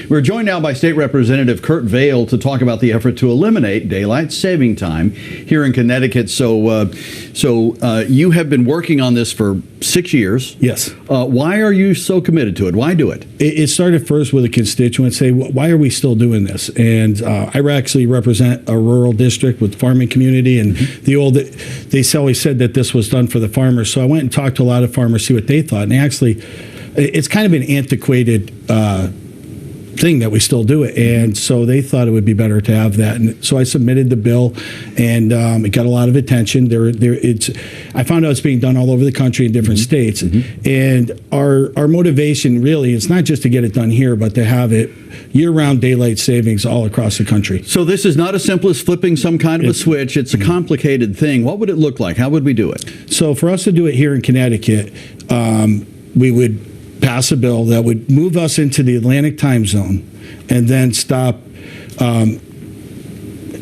We're joined now by State Representative Kurt Vail to talk about the effort to eliminate daylight saving time here in Connecticut. So you have been working on this for 6 years. Yes. Why are you so committed to it? Why do it? It started first with a constituent say, why are we still doing this? And I actually represent a rural district with farming community, and they always said that this was done for the farmers. So I went and talked to a lot of farmers, see what they thought, and actually, it's kind of an antiquated thing that we still do it, and so they thought it would be better to have that, and so I submitted the bill, and it got a lot of attention. I found out it's being done all over the country in different states, and our motivation really is not just to get it done here, but to have it year-round daylight savings all across the country. So this is not as simple as flipping some kind of a switch. It's a complicated thing. What would it look like? How would we do it? So for us to do it here in Connecticut, we would pass a bill that would move us into the Atlantic time zone and then stop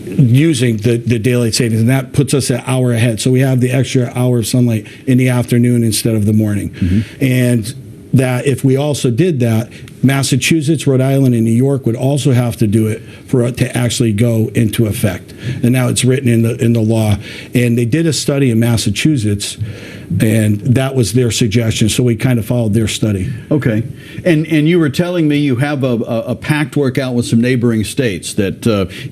using the daylight savings, and that puts us an hour ahead. So we have the extra hour of sunlight in the afternoon instead of the morning. And that if we also did that, Massachusetts, Rhode Island, and New York would also have to do it for it to actually go into effect. And now it's written in the law. And they did a study in Massachusetts, and that was their suggestion. So we kind of followed their study. Okay. And you were telling me you have a pact work out with some neighboring states that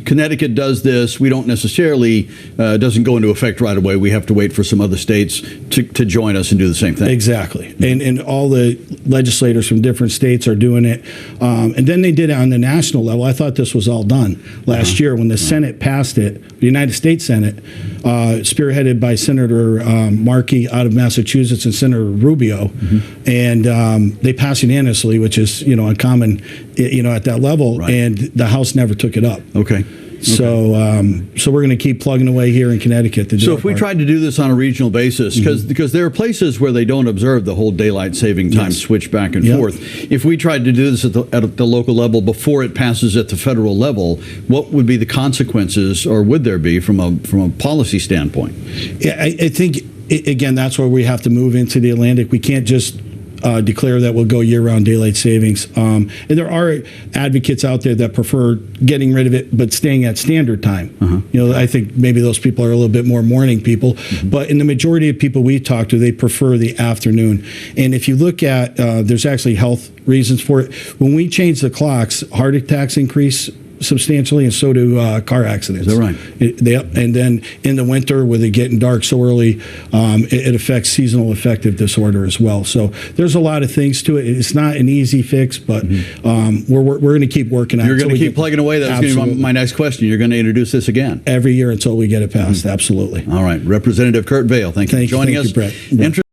Connecticut does this. We don't necessarily, doesn't go into effect right away. We have to wait for some other states to join us and do the same thing. Exactly. And all the legislators from different states are doing it. And then they did it on the national level. I thought this was all done last year when the Senate passed it, the United States Senate, spearheaded by Senator Markey out of Massachusetts and Senator Rubio. And they passed unanimously, which is, uncommon, at that level. Right. And the House never took it up. Okay. So we're going to keep plugging away here in Connecticut to do. So if we tried to do this on a regional basis, because there are places where they don't observe the whole daylight saving time switch back and forth. If we tried to do this at the local level before it passes at the federal level, what would be the consequences, or would there be from a policy standpoint? Yeah, I think again that's where we have to move into the Atlantic. We can't just declare that we'll go year-round daylight savings. And there are advocates out there that prefer getting rid of it but staying at standard time. I think maybe those people are a little bit more morning people. But in the majority of people we talk to, they prefer the afternoon. And if you look at, there's actually health reasons for it. When we change the clocks, heart attacks increase substantially, and so do car accidents. Is that right? And then in the winter, with it getting dark so early, it affects seasonal affective disorder as well. So there's a lot of things to it. It's not an easy fix, but we're going to keep working on it. You're going to keep plugging away. That's going to be my next question. You're going to introduce this again every year until we get it passed. Absolutely. All right, Representative Kurt Vail, thank you for joining us. Thank you, Brett.